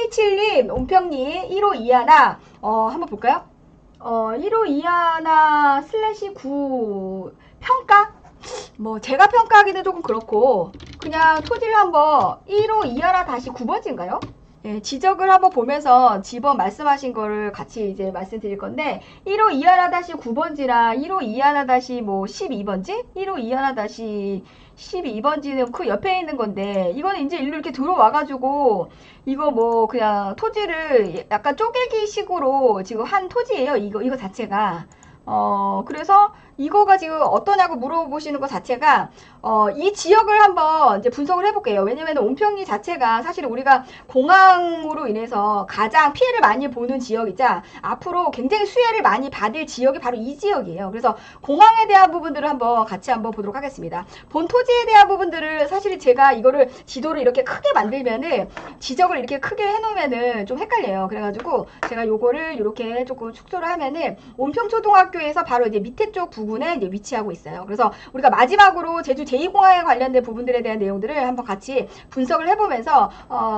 K77님, 온평님, 1호 이하나, 한번 볼까요? 1호 이하나 슬래시 9 평가? 뭐 제가 평가하기는 조금 그렇고 그냥 토지를 한번 1호 이하나 다시 9번지인가요? 예, 지적을 한번 보면서 지번 말씀하신 거를 같이 이제 말씀드릴 건데 1호 이하나 다시 9번지랑 1호 이하나 다시 뭐 12번지? 1호 이하나 다시 12번지는 그 옆에 있는 건데 이거는 이제 일로 이렇게 들어와가지고 이거 뭐 그냥 토지를 약간 쪼개기 식으로 지금 한 토지예요. 이거 자체가. 그래서 이거가 지금 어떠냐고 물어보시는 것 자체가 이 지역을 한번 이제 분석을 해볼게요. 왜냐면 온평리 자체가 사실 우리가 공항으로 인해서 가장 피해를 많이 보는 지역이자 앞으로 굉장히 수혜를 많이 받을 지역이 바로 이 지역이에요. 그래서 공항에 대한 부분들을 한번 같이 한번 보도록 하겠습니다. 본 토지에 대한 부분들을 사실 제가 이거를 지도를 이렇게 크게 만들면은 지적을 이렇게 크게 해놓으면은 좀 헷갈려요. 그래가지고 제가 요거를 이렇게 조금 축소를 하면은 온평초등학교에서 바로 이제 밑에 쪽 부근에 이제 위치하고 있어요. 그래서 우리가 마지막으로 제주 제2공항에 관련된 부분들에 대한 내용들을 한번 같이 분석을 해보면서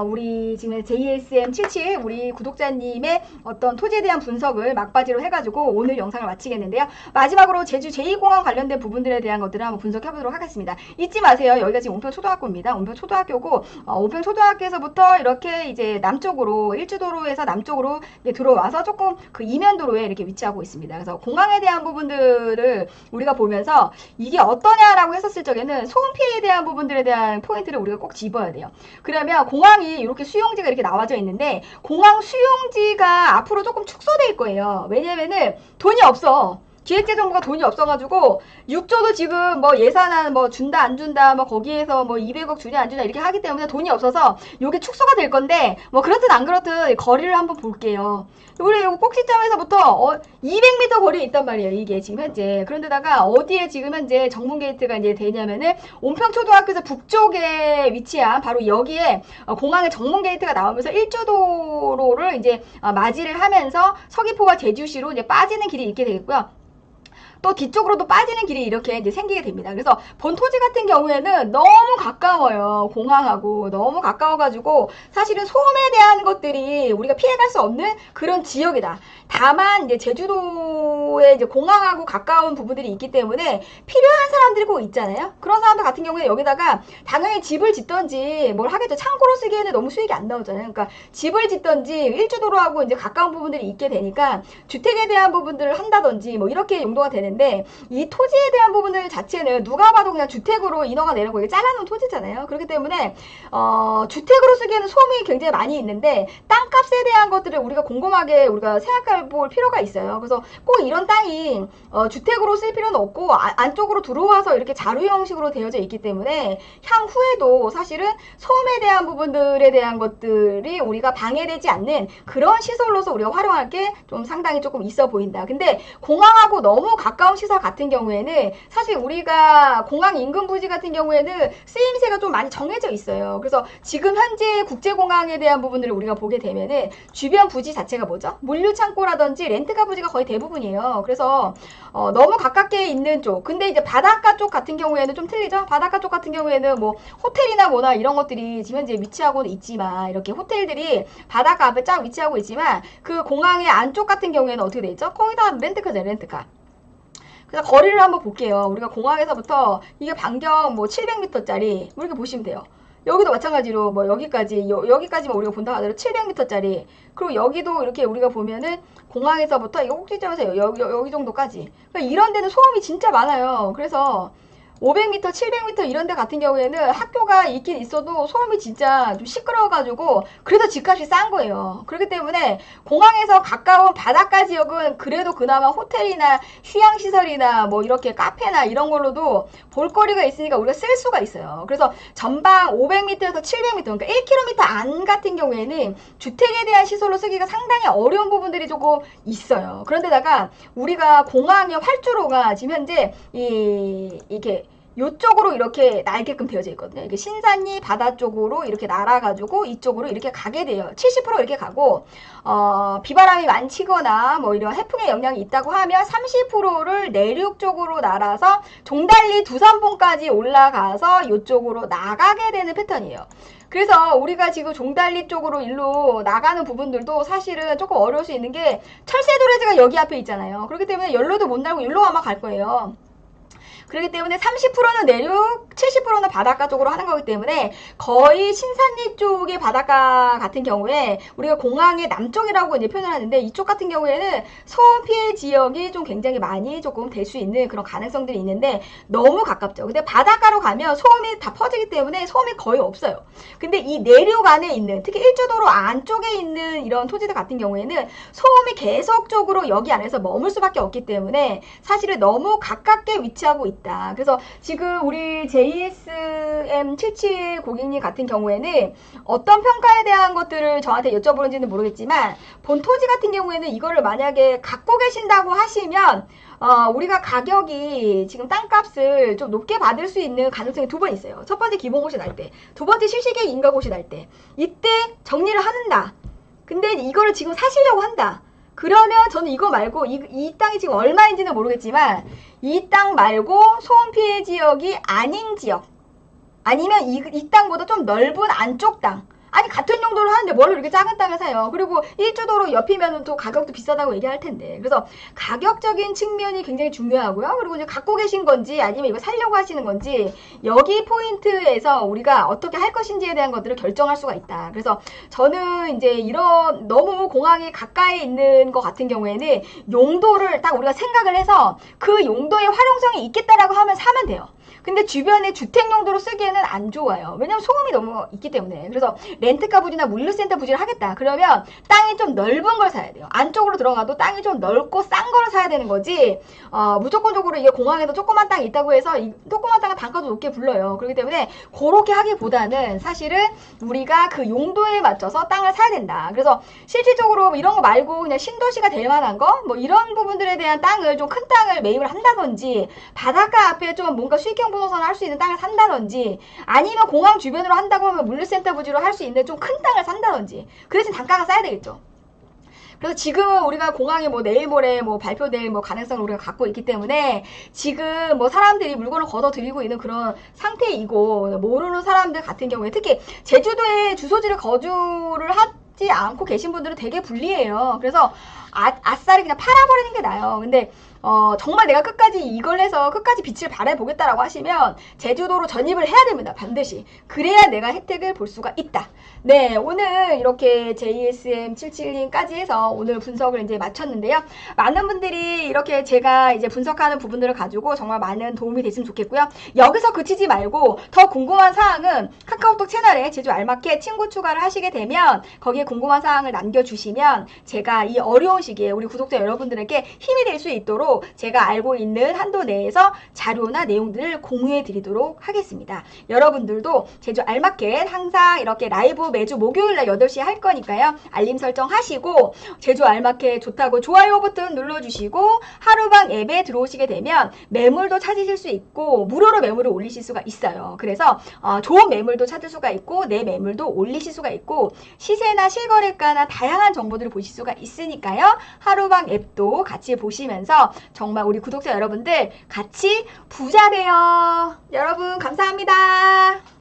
우리 지금 JSM77 우리 구독자님의 어떤 토지에 대한 분석을 막바지로 해가지고 오늘 영상을 마치겠는데요. 마지막으로 제주 제2공항 관련된 부분들에 대한 것들을 한번 분석해보도록 하겠습니다. 잊지 마세요. 여기가 지금 온평초등학교입니다. 온평초등학교고 온평초등학교에서부터 이렇게 이제 남쪽으로 일주도로에서 남쪽으로 들어와서 조금 그 이면도로에 이렇게 위치하고 있습니다. 그래서 공항에 대한 부분들을 우리가 보면서 이게 어떠냐라고 했었을 적에는 소음 피해에 대한 부분들에 대한 포인트를 우리가 꼭 집어야 돼요. 그러면 공항이 이렇게 수용지가 이렇게 나와져 있는데 공항 수용지가 앞으로 조금 축소될 거예요. 왜냐면은 돈이 없어. 기획재정부가 돈이 없어가지고 6조도 지금 뭐 예산안 뭐 준다 안 준다 뭐 거기에서 뭐 200억 주냐 안 주냐 이렇게 하기 때문에 돈이 없어서 요게 축소가 될 건데 뭐 그렇든 안 그렇든 거리를 한번 볼게요. 우리 요 꼭지점에서부터 200m 거리에 있단 말이에요. 이게 지금 현재. 그런데다가 어디에 지금 현재 정문 게이트가 이제 되냐면은 온평초등학교에서 북쪽에 위치한 바로 여기에 공항의 정문 게이트가 나오면서 일주도로를 이제 맞이를 하면서 서귀포와 제주시로 이제 빠지는 길이 있게 되겠고요. 또 뒤쪽으로도 빠지는 길이 이렇게 이제 생기게 됩니다. 그래서 본 토지 같은 경우에는 너무 가까워요. 공항하고 너무 가까워가지고 사실은 소음에 대한 것들이 우리가 피해갈 수 없는 그런 지역이다. 다만 이제 제주도에 이제 공항하고 가까운 부분들이 있기 때문에 필요한 사람들이 꼭 있잖아요. 그런 사람들 같은 경우에 여기다가 당연히 집을 짓던지 뭘 하겠죠. 창고로 쓰기에는 너무 수익이 안 나오잖아요. 그러니까 집을 짓던지 일주도로하고 이제 가까운 부분들이 있게 되니까 주택에 대한 부분들을 한다든지 뭐 이렇게 용도가 되는데 이 토지에 대한 부분들 자체는 누가 봐도 그냥 주택으로 인허가 내려고 이게 잘라놓은 토지잖아요. 그렇기 때문에 주택으로 쓰기에는 소음이 굉장히 많이 있는데 땅값에 대한 것들을 우리가 곰곰하게 우리가 생각해 볼 필요가 있어요. 그래서 꼭 이런 땅이 주택으로 쓸 필요는 없고 안쪽으로 들어와서 이렇게 자루 형식으로 되어져 있기 때문에 향후에도 사실은 소음에 대한 부분들에 대한 것들이 우리가 방해되지 않는 그런 시설로서 우리가 활용할 게 좀 상당히 조금 있어 보인다. 근데 공항하고 너무 가까운 시설 같은 경우에는 사실 우리가 공항 인근 부지 같은 경우에는 쓰임새가 좀 많이 정해져 있어요. 그래서 지금 현재 국제공항에 대한 부분들을 우리가 보게 되면은 주변 부지 자체가 뭐죠? 물류창고라든지 렌트카 부지가 거의 대부분이에요. 그래서 너무 가깝게 있는 쪽. 근데 이제 바닷가 쪽 같은 경우에는 좀 틀리죠? 바닷가 쪽 같은 경우에는 뭐 호텔이나 뭐나 이런 것들이 지금 현재 위치하고 있지만 이렇게 호텔들이 바닷가 앞에 쫙 위치하고 있지만 그 공항의 안쪽 같은 경우에는 어떻게 돼 있죠? 거의 다 렌트카잖아요. 렌트카. 그래서 거리를 한번 볼게요. 우리가 공항에서부터 이게 반경 뭐 700m짜리 이렇게 보시면 돼요. 여기도 마찬가지로 뭐 여기까지만 우리가 본다 하더라도 700m짜리 그리고 여기도 이렇게 우리가 보면은 공항에서부터 이거 꼭지점에서 여기 정도까지 그러니까 이런 데는 소음이 진짜 많아요. 그래서 500m, 700m 이런 데 같은 경우에는 학교가 있긴 있어도 소음이 진짜 좀 시끄러워가지고 그래도 집값이 싼 거예요. 그렇기 때문에 공항에서 가까운 바닷가 지역은 그래도 그나마 호텔이나 휴양시설이나 뭐 이렇게 카페나 이런 걸로도 볼거리가 있으니까 우리가 쓸 수가 있어요. 그래서 전방 500m에서 700m 그러니까 1km 안 같은 경우에는 주택에 대한 시설로 쓰기가 상당히 어려운 부분들이 조금 있어요. 그런데다가 우리가 공항의 활주로가 지금 현재 이렇게 요쪽으로 이렇게 날게끔 되어져 있거든요. 이게 신산리 바다 쪽으로 이렇게 날아가지고 이쪽으로 이렇게 가게 돼요. 70% 이렇게 가고, 비바람이 많이 치거나 뭐 이런 해풍의 영향이 있다고 하면 30%를 내륙 쪽으로 날아서 종달리 두산봉까지 올라가서 이쪽으로 나가게 되는 패턴이에요. 그래서 우리가 지금 종달리 쪽으로 일로 나가는 부분들도 사실은 조금 어려울 수 있는 게 철새도래지가 여기 앞에 있잖아요. 그렇기 때문에 열로도 못 날고 일로 아마 갈 거예요. 그렇기 때문에 30%는 내륙, 70%는 바닷가 쪽으로 하는 거기 때문에 거의 신산리 쪽의 바닷가 같은 경우에 우리가 공항의 남쪽이라고 이제 표현을 하는데 이쪽 같은 경우에는 소음 피해 지역이 좀 굉장히 많이 조금 될 수 있는 그런 가능성들이 있는데 너무 가깝죠. 근데 바닷가로 가면 소음이 다 퍼지기 때문에 소음이 거의 없어요. 근데 이 내륙 안에 있는 특히 일조도로 안쪽에 있는 이런 토지들 같은 경우에는 소음이 계속적으로 여기 안에서 머물 수밖에 없기 때문에 사실은 너무 가깝게 위치하고 있다. 그래서 지금 우리 JSM77 고객님 같은 경우에는 어떤 평가에 대한 것들을 저한테 여쭤보는지는 모르겠지만 본 토지 같은 경우에는 이거를 만약에 갖고 계신다고 하시면 우리가 가격이 지금 땅값을 좀 높게 받을 수 있는 가능성이 두 번 있어요. 첫 번째 기본고시 날 때, 두 번째 실시계획 인가고시 날 때. 이때 정리를 한다. 근데 이거를 지금 사시려고 한다. 그러면 저는 이거 말고 이 땅이 지금 얼마인지는 모르겠지만 이 땅 말고 소음 피해 지역이 아닌 지역 아니면 이 땅보다 좀 넓은 안쪽 땅 아니 같은 용도로 하는데 뭘 이렇게 작은 땅을 사요. 그리고 일조도로 옆이면 또 가격도 비싸다고 얘기할 텐데 그래서 가격적인 측면이 굉장히 중요하고요. 그리고 이제 갖고 계신 건지 아니면 이거 살려고 하시는 건지 여기 포인트에서 우리가 어떻게 할 것인지에 대한 것들을 결정할 수가 있다. 그래서 저는 이제 이런 너무 공항이 가까이 있는 것 같은 경우에는 용도를 딱 우리가 생각을 해서 그 용도의 활용성이 있겠다라고 하면 사면 돼요. 근데 주변에 주택 용도로 쓰기에는 안 좋아요. 왜냐면 소음이 너무 있기 때문에. 그래서 렌트카 부지나 물류센터 부지를 하겠다. 그러면 땅이 좀 넓은 걸 사야 돼요. 안쪽으로 들어가도 땅이 좀 넓고 싼 거를 사야 되는 거지. 무조건적으로 이게 공항에도 조그만 땅이 있다고 해서 이 조그만 땅은 단가도 높게 불러요. 그렇기 때문에 그렇게 하기보다는 사실은 우리가 그 용도에 맞춰서 땅을 사야 된다. 그래서 실질적으로 이런 거 말고 그냥 신도시가 될 만한 거 뭐 이런 부분들에 대한 땅을 좀 큰 땅을 매입을 한다든지 바닷가 앞에 좀 뭔가 수익형 부동산을 할 수 있는 땅을 산다든지 아니면 공항 주변으로 한다고 하면 물류센터 부지로 할 수 있는 좀 큰 땅을 산다든지 그 대신 단가가 싸야 되겠죠. 그래서 지금은 우리가 공항에 뭐 내일 모레 뭐 발표될 뭐 가능성을 우리가 갖고 있기 때문에 지금 뭐 사람들이 물건을 걷어들이고 있는 그런 상태이고 모르는 사람들 같은 경우에 특히 제주도에 주소지를 거주를 하지 않고 계신 분들은 되게 불리해요. 그래서 아싸리 그냥 팔아버리는 게 나아요. 근데 정말 내가 끝까지 이걸 해서 끝까지 빛을 발해보겠다라고 하시면 제주도로 전입을 해야 됩니다. 반드시. 그래야 내가 혜택을 볼 수가 있다. 네, 오늘 이렇게 JSM77님까지 해서 오늘 분석을 이제 마쳤는데요. 많은 분들이 이렇게 제가 이제 분석하는 부분들을 가지고 정말 많은 도움이 됐으면 좋겠고요. 여기서 그치지 말고 더 궁금한 사항은 카카오톡 채널에 제주 알마켓 친구 추가를 하시게 되면 거기에 궁금한 사항을 남겨주시면 제가 이 어려운 시기에 우리 구독자 여러분들에게 힘이 될 수 있도록 제가 알고 있는 한도 내에서 자료나 내용들을 공유해 드리도록 하겠습니다. 여러분들도 제주 알마켓 항상 이렇게 라이브 매주 목요일날 8시에 할 거니까요. 알림 설정 하시고 제주 알마켓 좋다고 좋아요 버튼 눌러주시고 하루방 앱에 들어오시게 되면 매물도 찾으실 수 있고 무료로 매물을 올리실 수가 있어요. 그래서 좋은 매물도 찾을 수가 있고 내 매물도 올리실 수가 있고 시세나 실거래가나 다양한 정보들을 보실 수가 있으니까요. 하루방 앱도 같이 보시면서 정말 우리 구독자 여러분들 같이 부자 돼요. 여러분 감사합니다.